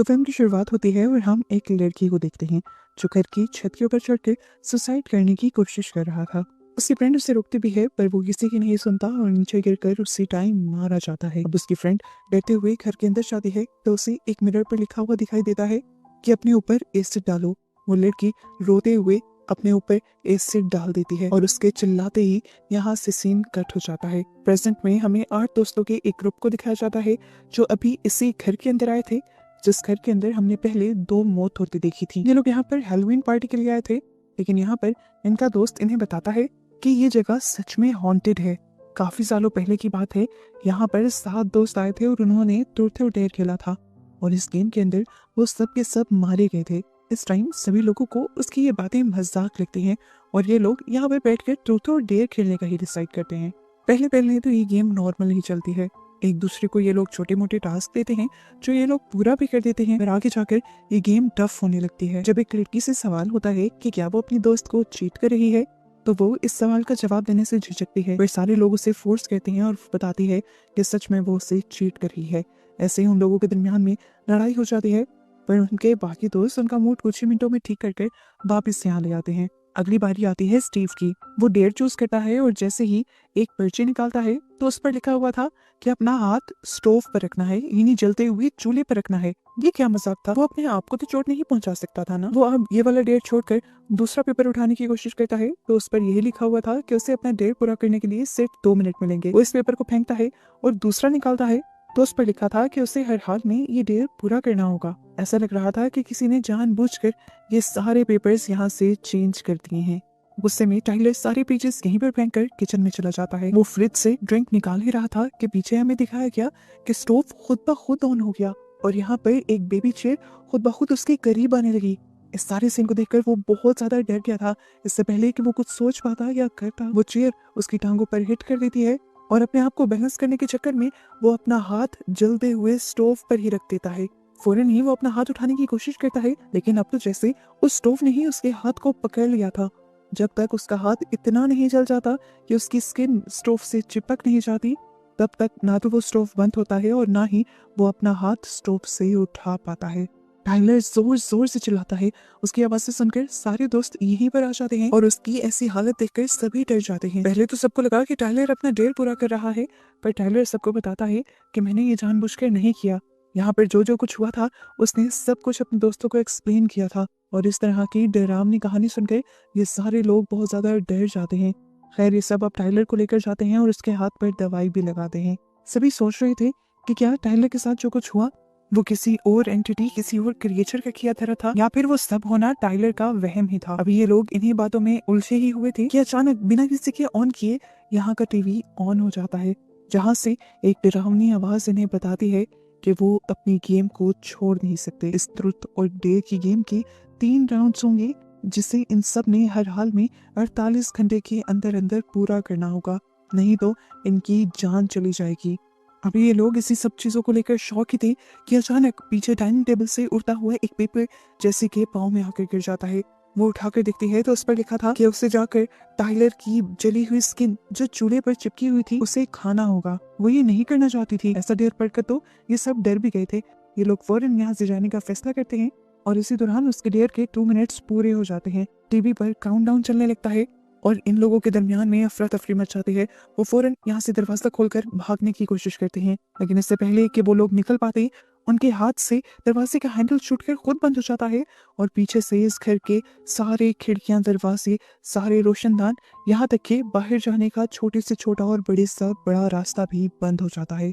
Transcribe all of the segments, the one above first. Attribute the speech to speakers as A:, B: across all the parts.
A: तो फिल्म की शुरुआत होती है और हम एक लड़की को देखते हैं जो घर की छत के ऊपर चढ़कर सुसाइड करने की कोशिश कर रहा था। उसकी फ्रेंड उसे रोकती भी है पर वो किसी की नहीं सुनता और नीचे गिरकर उसी टाइम मारा जाता है। अब उसकी फ्रेंड डरते हुए घर के अंदर जाती है तो उसे एक मिरर पर लिखा हुआ दिखाई देता है कि अपने ऊपर एसिड डालो। वो लड़की रोते हुए अपने ऊपर एसिड डाल देती है और उसके चिल्लाते ही यहाँ से सीन कट हो जाता है। प्रेजेंट में हमें 8 दोस्तों के एक ग्रुप को दिखाया जाता है जो अभी इसी घर के अंदर आए थे जिस घर के अंदर हमने पहले 2 मौत होती देखी थी। ये लोग यहाँ पर हैलोवीन पार्टी के लिए आए थे, लेकिन यहाँ पर इनका दोस्त इन्हें बताता है कि ये जगह सच में हॉन्टेड है। काफी सालों पहले की बात है, यहाँ पर 7 दोस्त आए थे और उन्होंने ट्रूथ और डेयर खेला था और इस गेम के अंदर वो सब के सब मारे गए थे। इस टाइम सभी लोगों को उसकी ये बातें मजाक लगती हैं और ये लोग यहाँ पर बैठकर ट्रूथ और डेयर खेलने का ही डिसाइड करते हैं। पहले पहले तो ये गेम नॉर्मल ही चलती है, एक दूसरे को ये लोग छोटे मोटे टास्क देते हैं जो ये लोग पूरा भी कर देते हैं, पर आगे जाकर ये गेम टफ होने लगती है। जब एक लड़की से सवाल होता है कि क्या वो अपनी दोस्त को चीट कर रही है तो वो इस सवाल का जवाब देने से झिझकती है, पर सारे लोग उसे फोर्स करते हैं और बताती है कि सच में वो उसे चीट कर रही है। ऐसे ही उन लोगों के दरमियान में लड़ाई हो जाती है, पर उनके बाकी दोस्त उनका मूड कुछ ही मिनटों में ठीक करके वापिस यहाँ ले आते हैं। अगली बारी आती है स्टीव की। वो डेयर चूज करता है और जैसे ही एक पर्ची निकालता है तो उस पर लिखा हुआ था कि अपना हाथ स्टोव पर रखना है, यानी जलते हुए चूल्हे पर रखना है। ये क्या मजाक था? वो अपने आप को तो चोट नहीं पहुंचा सकता था ना। वो अब ये वाला डेयर छोड़कर दूसरा पेपर उठाने की कोशिश करता है तो उस पर यही लिखा हुआ था कि उसे अपना डेयर पूरा करने के लिए सिर्फ 2 मिनट मिलेंगे। वो इस पेपर को फेंकता है और दूसरा निकालता है तो उस पर लिखा था कि उसे हर हाल में ये डेयर पूरा करना होगा। ऐसा लग रहा था कि किसी ने जानबूझकर ये सारे पेपर्स यहाँ से चेंज कर दिए हैं। गुस्से में टाइलर सारे पेजेस यहीं पर फेंक कर किचन में चला जाता है। वो फ्रिज से ड्रिंक निकाल ही रहा था कि पीछे हमें दिखाया गया कि स्टोव खुद ब खुद ऑन हो गया और यहाँ पर एक बेबी चेयर खुद ब खुद उसके करीब आने लगी। इस सारे सीन को देखकर वो बहुत ज्यादा डर गया था। इससे पहले कि वो कुछ सोच पाता या करता, वो चेयर उसकी टांगों पर हिट कर देती है और अपने आप को बैलेंस करने के चक्कर में वो अपना हाथ जलते हुए स्टोव पर ही रख देता है। फौरन ही वो अपना हाथ उठाने की कोशिश करता है, लेकिन अब तो जैसे उस स्टोव ने ही उसके हाथ को पकड़ लिया था। जब तक उसका हाथ इतना नहीं जल जाता कि उसकी स्किन स्टोव से चिपक नहीं जाती, तब तक ना तो वो स्टोव बंद होता है और ना ही वो अपना हाथ स्टोव से उठा पाता है। टाइलर जोर जोर से चिल्लाता है। उसकी आवाज से सुनकर सारे दोस्त यहीं पर आ जाते हैं और उसकी ऐसी हालत देखकर सभी डर जाते हैं। पहले तो सबको लगा कि टाइलर अपना डेयर पूरा कर रहा है, पर टाइलर सबको बताता है कि मैंने ये जानबूझकर नहीं किया। यहाँ पर जो जो कुछ हुआ था उसने सब कुछ अपने दोस्तों को एक्सप्लेन किया था और इस तरह की डरावनी कहानी सुनकर ये सारे लोग बहुत ज्यादा डर जाते हैं। खैर, ये सब अब टाइलर को लेकर जाते हैं और उसके हाथ पर दवाई भी लगाते हैं। सभी सोच रहे थे कि क्या टाइलर के साथ जो कुछ हुआ वो किसी और एंटिटी, किसी और क्रिएचर का किया धरा था या फिर वो सब होना टाइलर का वहम ही था। अभी ये लोग इन्हीं बातों में उलझे ही हुए थे कि अचानक बिना किसी के ऑन किए यहाँ का टीवी ऑन हो जाता है, जहाँ से एक डरावनी आवाज इन्हें बताती है कि वो अपनी गेम को छोड़ नहीं सकते। इस ट्रुथ और डेयर की गेम के 3 राउंड्स होंगे जिसे इन सब ने हर हाल में 48 घंटे के अंदर अंदर पूरा करना होगा, नहीं तो इनकी जान चली जाएगी। अभी ये लोग इसी सब चीजों को लेकर शौक ही थे कि अचानक पीछे डाइनिंग टेबल से उड़ता हुआ एक पेपर जैसे के पाँव में आकर गिर जाता है। वो उठाकर देखती है तो उस पर लिखा था कि उसे जाकर टाइलर की जली हुई स्किन जो चूल्हे पर चिपकी हुई थी उसे खाना होगा। वो ये नहीं करना चाहती थी। ऐसा डेयर पढ़कर तो ये सब डर भी गए थे। ये लोग फौरन यहाँ से जाने का फैसला करते हैं और इसी दौरान उसके डेयर के 2 मिनट्स पूरे हो जाते हैं। टीवी पर काउंटडाउन चलने लगता है और इन लोगों के दरमियान में अफरा तफरी मच जाती है। वो फौरन यहाँ से दरवाजा खोलकर भागने की कोशिश करते हैं, लेकिन इससे पहले कि वो लोग निकल पाते उनके हाथ से दरवाजे का हैंडल छूटकर खुद बंद हो जाता है और पीछे से इस घर के सारे खिड़कियां, दरवाजे, सारे रोशनदान, यहाँ तक कि बाहर जाने का छोटे से छोटा और बड़े से बड़ा रास्ता भी बंद हो जाता है।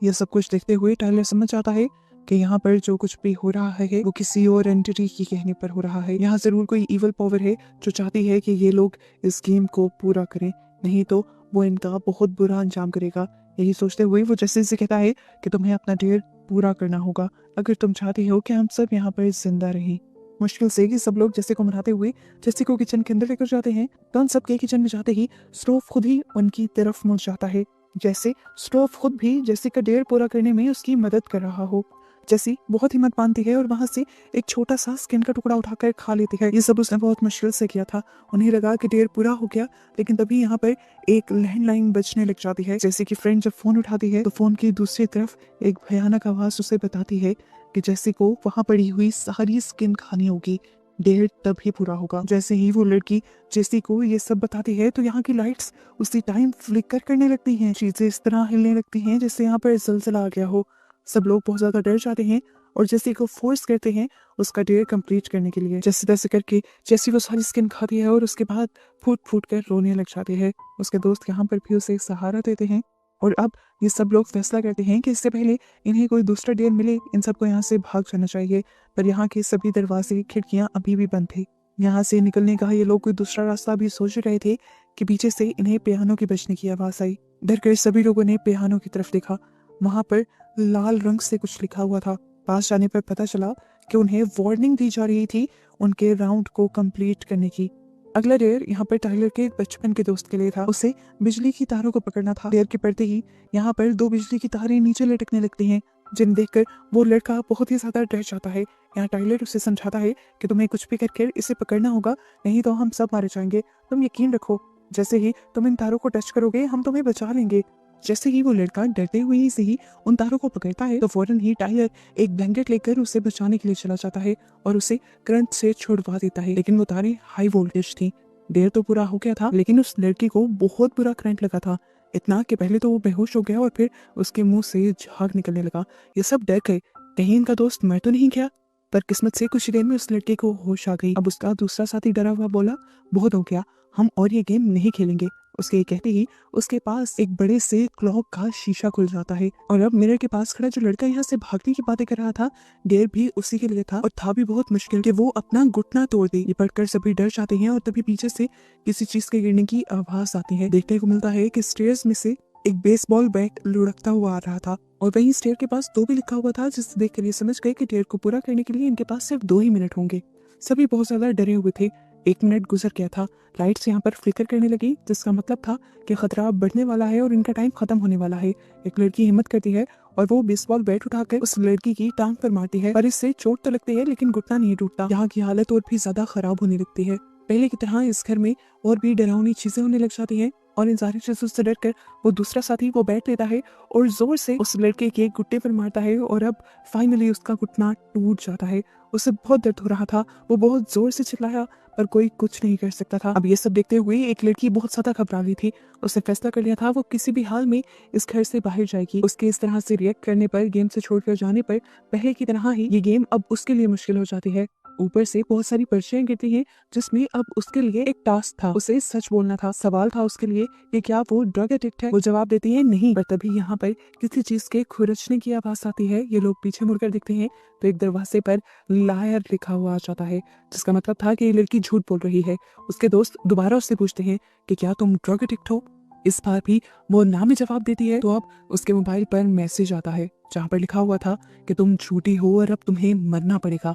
A: यह सब कुछ देखते हुए टाइलर समझ आता है कि यहाँ पर जो कुछ भी हो रहा है वो किसी और एंटिटी की कहने पर हो रहा है। यहाँ जरूर कोई इवल पावर है जो चाहती है कि ये लोग इस गेम को पूरा करें, नहीं तो वो इनका बहुत बुरा अंजाम करेगा। यही सोचते हुए वो जैसे से कहता है कि तुम्हें अपना डेयर पूरा करना होगा अगर तुम चाहती हो कि हम सब यहाँ पर जिंदा रहें। मुश्किल से कि सब लोग जैसे को मनाते हुए जैसे को किचन के अंदर लेकर जाते हैं तो उन सबके किचन में जाते ही स्टोव खुद ही उनकी तरफ मुड़ जाता है, जैसे स्टोव खुद भी जैसे का डेयर पूरा करने में उसकी मदद कर रहा हो। जैसी बहुत हिम्मत बांधती है और वहां से एक छोटा सा स्किन का टुकड़ा उठाकर खा लेती है। ये सब उसने बहुत मुश्किल से किया था। उन्हें लगा कि डेढ़ पूरा हो गया, लेकिन तभी यहाँ पर एक लैंडलाइन बजने लग जाती है। जैसे कि फ्रेंड जब फोन उठाती है तो फोन की दूसरी तरफ एक भयानक आवाज उसे बताती है कि जैसी को वहां पड़ी हुई सारी स्किन खानी होगी, डेढ़ तभी पूरा होगा। जैसे ही वो लड़की जेसी को ये सब बताती है तो यहाँ की लाइट्स उसी टाइम फ्लिकर करने लगती हैं। चीजें इस तरह हिलने लगती हैं जैसे यहाँ पर ज़लज़ला आ गया हो। सब लोग बहुत ज्यादा डर जाते हैं और जेसी को फोर्स करते हैं उसका डेयर कंप्लीट करने के लिए। जैसे तैसे करके जेसी वो सारी स्किन खाती है और उसके बाद फूट फूट कर रोने लग जाती है। उसके दोस्त यहाँ पर भी उसे एक सहारा देते हैं और अब ये सब लोग फैसला करते हैं कि इससे पहले इन्हें कोई दूसरा डेयर मिले इन सबको यहाँ से भाग जाना चाहिए। पर यहाँ के सभी दरवाजे खिड़कियां अभी भी बंद थे। यहाँ से निकलने का ये लोग कोई दूसरा रास्ता भी सोच रहे थे कि पीछे से इन्हें पियानो के बजने की आवाज आई। डर कर सभी लोगों ने पियानो की तरफ देखा। वहां पर लाल रंग से कुछ लिखा हुआ था। पास जाने पर पता चला कि उन्हें वार्निंग दी जा रही थी उनके राउंड को कंप्लीट करने की। अगला डेयर यहाँ पर टाइलर के बचपन के दोस्त के लिए था। उसे बिजली की तारों को पकड़ना था। डेयर के पड़ते ही यहाँ पर दो बिजली की तारें नीचे लटकने लगती हैं, जिन्हें देखकर वो लड़का बहुत ही ज्यादा डर जाता है। यहाँ टाइलर उसे समझाता है कि तुम्हें कुछ भी करके इसे पकड़ना होगा, नहीं तो हम सब मारे जाएंगे। तुम यकीन रखो, जैसे ही तुम इन तारों को टच करोगे हम तुम्हें बचा लेंगे। जैसे ही वो लड़का डरते हुए ही से ही उन तारों को पकड़ता है तो फौरन ही टाइलर एक ब्लैंकेट लेकर उसे बचाने के लिए चला जाता है और उसे करंट से छुड़वा देता है। लेकिन वो तारें हाई वोल्टेज थी। डेयर तो पूरा हो गया था, लेकिन उस लड़की को बहुत बुरा करंट लगा था। इतना कि पहले तो वो बेहोश हो गया और फिर उसके मुंह से झाग निकलने लगा। ये सब डर गए, कहीं इनका दोस्त मर तो नहीं गया। पर किस्मत से कुछ ही देर में उस लड़के को होश आ गई। अब उसका दूसरा साथी डरा हुआ बोला, बहुत हो गया, हम और ये गेम नहीं खेलेंगे। उसके कहते ही उसके पास एक बड़े से क्लॉक का शीशा खुल जाता है और अब मिरर के पास खड़ा जो लड़का यहाँ से भागने की बातें कर रहा था, डेयर भी उसी के लिए था और था भी बहुत मुश्किल कि वो अपना घुटना तोड़ दे। ये पढ़कर सभी डर जाते हैं और तभी पीछे से किसी चीज के गिरने की आवाज आती है। देखने को मिलता है कि स्टेयर्स में से एक बेसबॉल बैट लुढ़कता हुआ आ रहा था और वहीं स्टेयर के पास 2 भी लिखा हुआ था, जिससे देखकर ये समझ गए कि डेयर को पूरा करने के लिए इनके पास सिर्फ 2 ही मिनट होंगे। सभी बहुत ज्यादा डरे हुए थे। 1 मिनट गुजर गया था। लाइट्स यहाँ पर फ्लिकर करने लगी, जिसका मतलब था कि खतरा बढ़ने वाला है और इनका टाइम खत्म होने वाला है। एक लड़की हिम्मत करती है और वो बेसबॉल बैट उठाकर उस लड़की की टांग पर मारती है, पर इससे चोट तो लगती है लेकिन घुटना नहीं टूटता। यहाँ की हालत और भी ज्यादा खराब होने लगती है। पहले की तरह इस घर में और भी डरावनी चीजें होने लग जाती हैं और इन सारी चीजों से डरकर वो दूसरा साथी वो बैठ लेता है और जोर से उस लड़के के घुटने पर मारता है और अब फाइनली उसका घुटना टूट जाता है। उसे बहुत दर्द हो रहा था, वो बहुत जोर से चिल्लाया पर कोई कुछ नहीं कर सकता था। अब ये सब देखते हुए एक लड़की बहुत ज्यादा घबरा रही थी। उसने फैसला कर लिया था वो किसी भी हाल में इस घर से बाहर जाएगी। उसके इस तरह से रिएक्ट करने पर, गेम से छोड़कर जाने पर पहले की तरह ही ये गेम अब उसके लिए मुश्किल हो जाती है। ऊपर से बहुत सारी पर्चियां गिरती हैं जिसमें अब उसके लिए एक टास्क था, उसे सच बोलना था। सवाल था उसके लिए कि क्या वो ड्रग एडिक्ट है। वो जवाब देती है नहीं, पर तभी यहाँ पर किसी चीज के खुरचने की आवाज आती है। ये लोग पीछे मुड़कर देखते हैं तो एक दरवाजे पर लायर लिखा हुआ आ जाता है, जिसका मतलब था कि ये लड़की झूठ बोल रही है। उसके दोस्त दोबारा उससे पूछते हैं कि क्या तुम ड्रग एडिक्ट हो। इस बार भी वो ना में जवाब देती है तो अब उसके मोबाइल पर मैसेज आता है जहाँ पर लिखा हुआ था कि तुम झूठी हो और अब तुम्हें मरना पड़ेगा।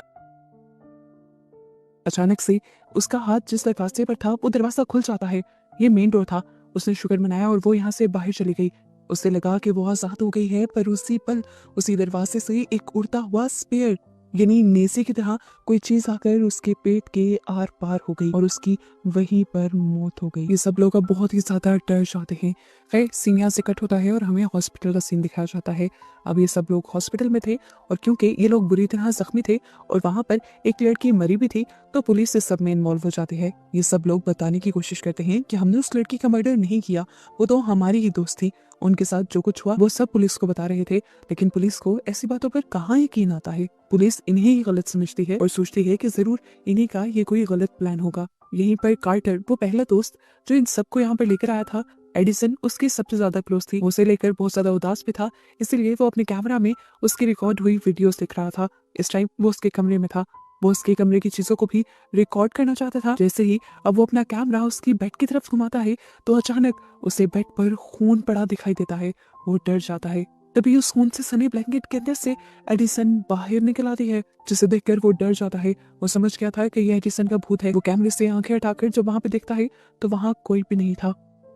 A: अचानक से उसका हाथ जिस दरवाजे पर था वो दरवाजा खुल जाता है। ये मेन डोर था। उसने शुक्र मनाया और वो यहाँ से बाहर चली गई। उसे लगा कि वो आजाद हो गई है, पर उसी पल उसी दरवाजे से एक उड़ता हुआ स्पेयर यानी नेज़े की तरह कोई चीज आकर उसके पेट के आर पार हो गई और उसकी वहीं पर मौत हो गई। ये सब लोग अब बहुत ही ज्यादा डर जाते हैं। खैर सीन यहाँ से कट होता है और हमें हॉस्पिटल का सीन दिखाया जाता है। अब ये सब लोग हॉस्पिटल में थे और क्योंकि ये लोग बुरी तरह जख्मी थे और वहां पर एक लड़की मरी भी थी तो पुलिस इस सब में इन्वॉल्व हो जाती है। ये सब लोग बताने की कोशिश करते हैं कि हमने उस लड़की का मर्डर नहीं किया, वो तो हमारी ही दोस्त थी। उनके साथ जो कुछ हुआ वो सब पुलिस को बता रहे थे, लेकिन पुलिस को ऐसी बातों पर कहाँ यकीन आता है। पुलिस इन्हें ही गलत समझती है और सोचती है कि जरूर इन्हीं का ये कोई गलत प्लान होगा। यहीं पर कार्टर, वो पहला दोस्त जो इन सबको यहाँ पर लेकर आया था, एडिसन उसकी सबसे ज्यादा क्लोज थी। उसे लेकर बहुत ज्यादा उदास भी था, इसीलिए वो अपने कैमरा में उसकी रिकॉर्ड हुई वीडियोस दिख रहा था। इस टाइम वो उसके कमरे में था। वो उसके कमरे की चीजों को भी रिकॉर्ड करना चाहता था। जैसे ही अब वो अपना कैमरा उसकी बेड की तरफ घुमाता है तो अचानक उसे बेड पर खून पड़ा दिखाई देता है। वो डर जाता है। तभी उस खून से सने ब्लैंकेट के अंदर से एडिसन बाहर निकल आती है, जिसे देखकर वो डर जाता है। वो समझ गया था कि ये एडिसन का भूत है। वो कैमरे से आंखें हटाकर जब वहां पे देखता है तो वहां कोई भी नहीं था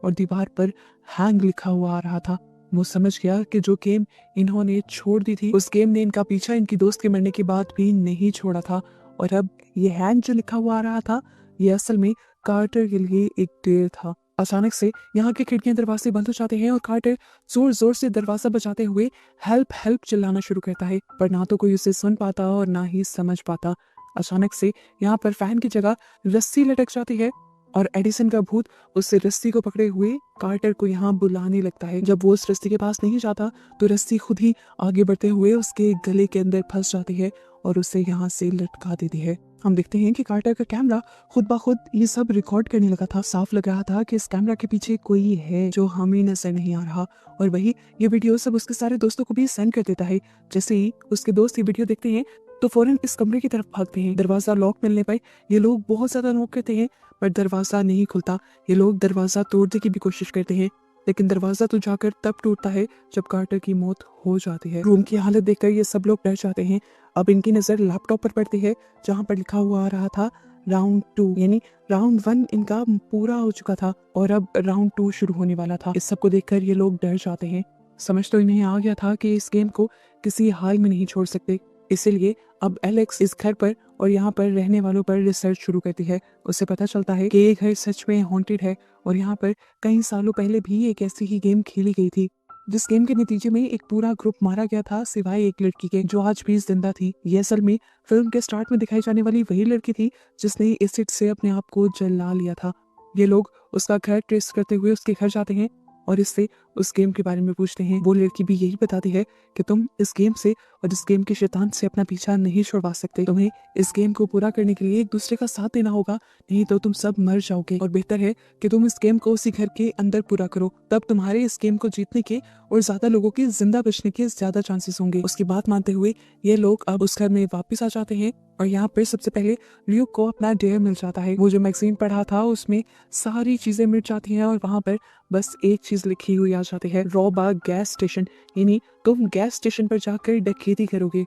A: और दीवार पर हैंग लिखा हुआ आ रहा था। वो समझ गया कि जो गेम इन्होंने छोड़ दी थी उस गेम ने इनका पीछा इनकी दोस्त के मरने के बाद भी नहीं छोड़ा था। और अब ये हैंड जो लिखा हुआ आ रहा था ये असल में कार्टर के लिए एक डेयर था। अचानक से यहाँ के खिड़कियां दरवाजे बंद हो जाते हैं और कार्टर जोर जोर से दरवाजा बजाते हुए हेल्प हेल्प चिल्लाना शुरू करता है, पर ना तो कोई उसे सुन पाता और ना ही समझ पाता। अचानक से यहाँ पर फैन की जगह रस्सी लटक जाती है और एडिसन का भूत उस रस्सी को पकड़े हुए कार्टर को यहाँ बुलाने लगता है। जब वो उस रस्सी के पास नहीं जाता तो रस्सी खुद ही आगे बढ़ते हुए उसके गले के अंदर फंस जाती है और उसे यहाँ से लटका देती है। हम देखते हैं कि कार्टर का कैमरा खुद ब खुद ये सब रिकॉर्ड करने लगा था। साफ लग रहा था कि इस कैमरा के पीछे कोई है जो हमें नजर नहीं आ रहा, और वही ये वीडियो सब उसके सारे दोस्तों को भी सेंड कर देता है। जैसे ही उसके दोस्त ये वीडियो देखते हैं तो फौरन इस कमरे की तरफ भागते हैं। दरवाजा लॉक मिलने पर ये लोग बहुत ज्यादा नोक करते हैं पर दरवाजा नहीं खुलता। ये लोग दरवाजा तोड़ने की भी कोशिश करते हैं लेकिन दरवाजा तो जाकर तब टूटता है जब कार्टर की मौत हो जाती है। रूम की हालत देखकर ये सब लोग डर जाते हैं। अब इनकी नजर लैपटॉप पर पड़ती है जहाँ पर लिखा हुआ आ रहा था राउंड 2, यानी राउंड 1 इनका पूरा हो चुका था और अब राउंड 2 शुरू होने वाला था। इस सब को देखकर ये लोग डर जाते हैं। समझ तो इन्हें आ गया था कि इस गेम को किसी हाल में नहीं छोड़ सकते, इसीलिए अब एलेक्स इस घर पर और यहाँ पर रहने वालों पर रिसर्च शुरू करती है। उसे पता चलता है कि ये घर सच में हॉन्टेड है और यहाँ पर कई सालों पहले भी एक ऐसी ही गेम खेली गई थी जिस गेम के नतीजे में एक पूरा ग्रुप मारा गया था सिवाय एक लड़की के जो आज भी जिंदा थी। ये असल में फिल्म के स्टार्ट में दिखाई जाने वाली वही लड़की थी जिसने एसिड से अपने आप को जला लिया था। ये लोग उसका घर ट्रेस करते हुए उसके घर जाते हैं और इससे उस गेम के बारे में पूछते हैं। वो लड़की भी यही बताती है कि तुम इस गेम से और इस गेम के शैतान से अपना पीछा नहीं छुड़वा सकते। तुम्हें इस गेम को पूरा करने के लिए एक दूसरे का साथ देना होगा, नहीं तो तुम सब मर जाओगे। और बेहतर है कि तुम इस गेम को उसी घर के अंदर पूरा करो, तब तुम्हारे इस गेम को जीतने के और ज्यादा लोगों के जिंदा बचने के ज्यादा चांसेस होंगे। उसकी बात मानते हुए ये लोग अब उस घर में वापस आ जाते हैं और यहाँ पर सबसे पहले ल्यूक को अपना डेयर मिल जाता है। वो जो मैगजीन पढ़ा था उसमें सारी चीजें मिट जाती हैं और वहाँ पर बस एक चीज लिखी हुई आ जाती है, रॉब अ गैस स्टेशन, यानी तुम गैस स्टेशन पर जाकर डकैती करोगे।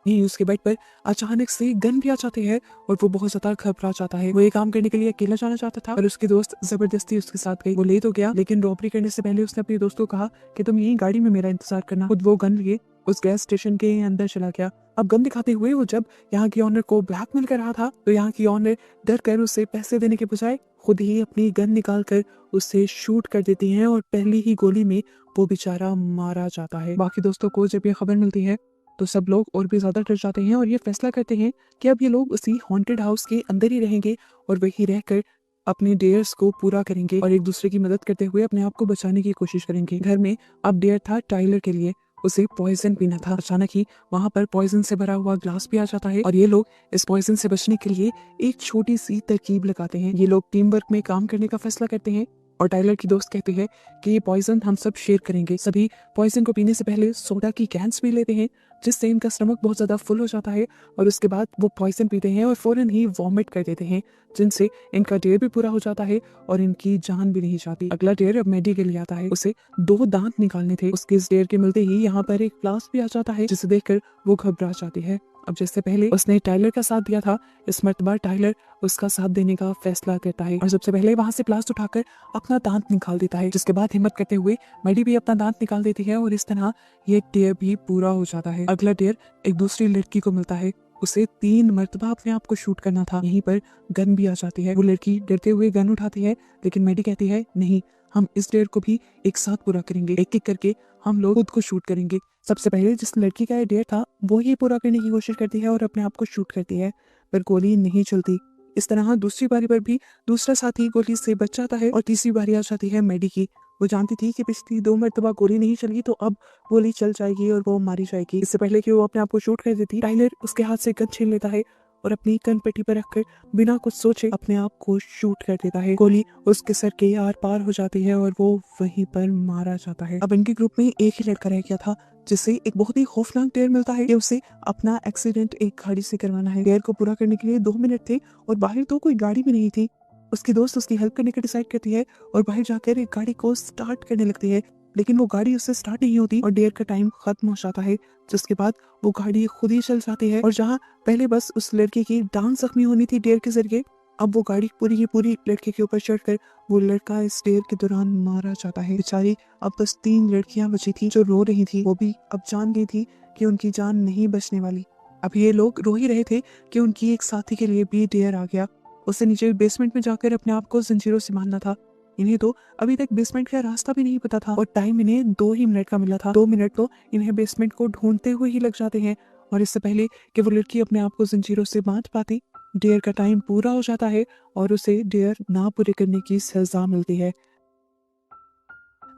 A: यही उसके बेड पर अचानक से गन भी आ जाती है और वो बहुत ज्यादा घबरा जाता है। वो ये काम करने के लिए अकेला जाना चाहता था और उसकी दोस्त जबरदस्ती उसके साथ गई। वो ले तो गया लेकिन रॉबरी करने से पहले उसने अपने दोस्त को कहा कि तुम यही गाड़ी में मेरा इंतजार करना। खुद वो गन लिए उस गैस स्टेशन के अंदर चला गया। अब गन दिखाते हुए वो जब यहाँ की ऑनर को ब्लैकमेल कर रहा था तो यहाँ की ऑनर डर कर उसे पैसे देने के बजाय खुद ही अपनी गन निकाल कर उसे शूट कर देती है और पहली ही गोली में वो बेचारा मारा जाता है। बाकी दोस्तों को जब ये खबर मिलती है तो सब लोग और भी ज्यादा डर जाते हैं और ये फैसला करते हैं कि अब ये लोग उसी हॉन्टेड हाउस के अंदर ही रहेंगे और वही रहकर अपने डेयर्स को पूरा करेंगे और एक दूसरे की मदद करते हुए अपने आप को बचाने की कोशिश करेंगे। घर में अब डेयर था टाइलर के लिए, उसे पॉइजन पीना था। अचानक ही वहां पर पॉइजन से भरा हुआ ग्लास भी आ जाता है और ये लोग इस पॉइजन से बचने के लिए एक छोटी सी तरकीब लगाते हैं। ये लोग टीम वर्क में काम करने का फैसला करते हैं और टाइलर की दोस्त कहती है कि ये पॉइजन हम सब शेयर करेंगे। सभी पॉइजन को पीने से पहले सोडा की कैंस पी लेते हैं जिससे इनका स्टमक बहुत ज्यादा फुल हो जाता है और उसके बाद वो पॉइजन पीते हैं और फौरन ही वॉमिट कर देते हैं जिनसे इनका डेयर भी पूरा हो जाता है और इनकी जान भी नहीं जाती। अगला डेयर अब मेडी के लिए आता है। उसे 2 दांत निकालने थे। उसके इस डेयर के मिलते ही यहाँ पर एक प्लास भी आ जाता है जिसे देखकर वो घबरा जाती है। अब जैसे पहले उसने टाइलर का साथ दिया था, इस मर्तबा टाइलर उसका साथ देने का फैसला करता है और सबसे पहले वहां से प्लास उठाकर अपना दांत निकाल देता है, जिसके बाद हिम्मत करते हुए मेडी भी अपना दांत निकाल देती है और इस तरह ये डेयर भी पूरा हो जाता है। अगला डेयर एक दूसरी लड़की को मिलता है। उसे 3 मर्तबा अपने आप को शूट करना था। यहीं पर गन भी आ जाती है। वो लड़की डरते हुए गन उठाती है लेकिन मेडी कहती है नहीं, हम इस डेयर को भी एक साथ पूरा करेंगे, एक एक करके हम लोग खुद को शूट करेंगे। सबसे पहले जिस लड़की का ये डेयर था वो ही पूरा करने की कोशिश करती है और अपने आप को शूट करती है पर गोली नहीं चलती। इस तरह दूसरी बारी पर भी दूसरा साथी गोली से बच जाता है और तीसरी बारी आ जाती है मेडी की। वो जानती थी कि पिछली 2 मरतबा गोली नहीं चली तो अब गोली चल जाएगी और वो मारी जाएगी। इससे पहले कि वो अपने आप को शूट कर देती, टाइलर उसके हाथ से गन छीन लेता है और अपनी गन पेटी पर रखकर बिना कुछ सोचे अपने आप को शूट कर देता है। गोली उसके सर के आर पार हो जाती है और वो वहीं पर मारा जाता है। अब इनके ग्रुप में एक ही लड़का रह गया था जिसे एक बहुत ही खौफनाक डेयर मिलता है कि उसे अपना एक्सीडेंट एक गाड़ी से करवाना है। डेयर को पूरा करने के लिए 2 मिनट थे और बाहर तो कोई गाड़ी भी नहीं थी। उसकी दोस्त उसकी हेल्प करने का डिसाइड करती है और बाहर जाकर एक गाड़ी को स्टार्ट करने लगती है लेकिन वो गाड़ी उससे स्टार्ट नहीं होती और डेयर का टाइम खत्म हो जाता है, जिसके बाद वो गाड़ी खुद ही चल जाती है और जहाँ पहले बस उस लड़के की टांग जख्मी होनी थी डेयर के जरिए, अब वो गाड़ी पूरी की पूरी लड़के के ऊपर चढ़कर वो लड़का इस डेयर के दौरान मारा जाता है। बेचारी अब बस 3 लड़कियां बची थी जो रो रही थी। वो भी अब जान गई थी कि उनकी जान नहीं बचने वाली। अब ये लोग रो ही रहे थे कि उनकी एक साथी के लिए भी डेयर आ गया। उसे नीचे बेसमेंट में जाकर अपने आप को जंजीरों से बांधना था। इन्हें तो अभी तक बेसमेंट का रास्ता भी नहीं पता था और टाइम इन्हें 2 ही मिनट का मिला था। 2 मिनट तो इन्हें बेसमेंट को ढूंढते हुए ही लग जाते हैं और इससे पहले कि वो लड़की अपने आप को जंजीरों से बांध पाती, डेयर का टाइम पूरा हो जाता है और उसे डेयर ना पूरे करने की सजा मिलती है।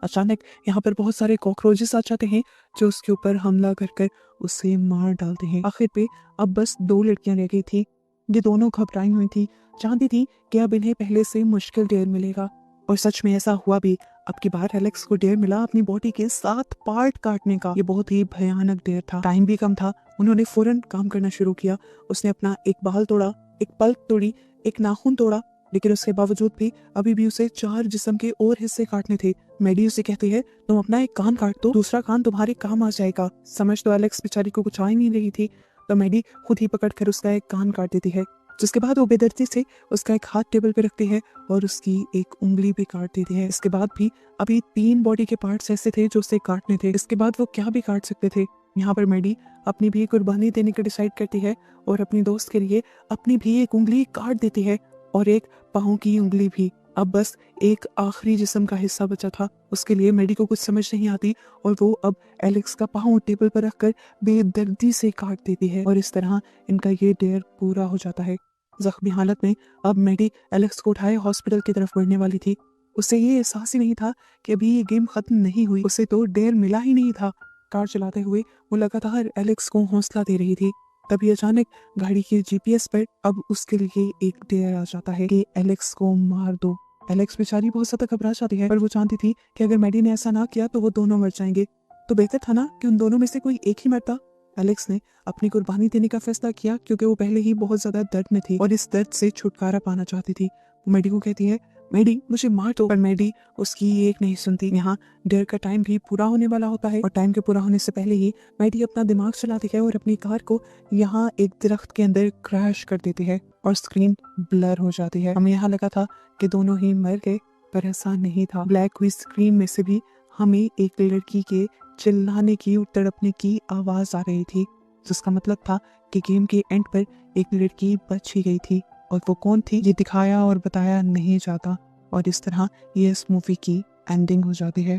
A: अचानक यहाँ पर बहुत सारे कॉकरोचेस आ जाते हैं जो उसके ऊपर हमला कर कर उसे मार डालते हैं। आखिर पे अब बस 2 लड़कियां रह गई थी। ये दोनों घबराई हुई थी, चाहती थी कि अब इन्हें पहले से मुश्किल डेयर मिलेगा और सच में ऐसा हुआ भी। अब की बार एलेक्स को डेयर मिला अपनी बॉडी के 7 पार्ट काटने का। ये बहुत ही भयानक डेयर था। टाइम भी कम था। उन्होंने फौरन काम करना शुरू किया। उसने अपना एक बाल तोड़ा, एक पल्क तोड़ी, एक नाखून तोड़ा, लेकिन उसके बावजूद भी अभी भी उसे 4 जिस्म के और हिस्से काटने थे। मैडी उसे कहती है, तुम अपना एक कान काट दो, दूसरा कान तुम्हारे काम आ जाएगा। समझ तो एलेक्स बेचारी को कुछ आ ही नहीं रही थी, तो मैडी खुद ही पकड़कर उसका एक कान काट देती है। जिसके बाद वो बेदर्दी से उसका एक हाथ टेबल पे रखती है और उसकी एक उंगली भी काट देती है। इसके बाद भी अभी 3 बॉडी के पार्ट्स ऐसे थे जो उसे काटने थे। इसके बाद वो क्या भी काट सकते थे। यहाँ पर मैडी अपनी भी कुर्बानी देने का डिसाइड करती है और अपनी दोस्त के लिए अपनी भी एक उंगली काट देती है और एक पाँव की उंगली भी। अब बस एक आखिरी जिस्म का हिस्सा बचा था। उसके लिए मैडी को कुछ समझ नहीं आती और वो अब एलेक्स का पाँव टेबल पर रखकर बेदर्दी से काट देती है और इस तरह इनका ये डेयर पूरा हो जाता है। जख्मी हालत में अब मैडी एलेक्स को उठाए हॉस्पिटल की तरफ बढ़ने वाली थी। उसे ये एहसास ही नहीं था कि अभी ये गेम खत्म नहीं हुई। उसे तो डेयर मिला ही नहीं था। कार चलाते हुए वो लगातार एलेक्स को हौसला दे रही थी। तभी अचानक गाड़ी के जीपीएस पर अब उसके लिए एक डेयर आ जाता है कि एलेक्स को मार दो। एलेक्स बेचारी बहुत ज्यादा घबरा जाती है, पर वो जानती थी कि अगर मैडी ने ऐसा ना किया तो वो दोनों मर जाएंगे। तो बेहतर था ना कि उन दोनों में से कोई एक ही मरता। एलेक्स ने अपनी कुर्बानी देने का फैसला किया क्योंकि वो पहले ही बहुत ज्यादा दर्द में थी और इस दर्द से छुटकारा पाना चाहती थी। वो मैडी को कहती है, मैडी मुझे मार दो, पर मैडी उसकी एक नहीं सुनती। यहाँ डेयर का टाइम भी पूरा होने वाला होता है और टाइम के पूरा होने से पहले ही मैडी अपना दिमाग चलाती है और अपनी कार को यहाँ एक दरख्त के अंदर क्रैश कर देती है और स्क्रीन ब्लर हो जाती है। हमें यहाँ लगा था कि दोनों ही मर गए, पर ऐसा नहीं था। ब्लैक हुई स्क्रीन में से भी हमें एक लड़की के चिल्लाने की और तड़पने की आवाज आ रही थी, जिसका मतलब था कि गेम के एंड पर एक लड़की बच ही गई थी और वो कौन थी ये दिखाया और बताया नहीं जाता और इस तरह ये इस मूवी की एंडिंग हो जाती है।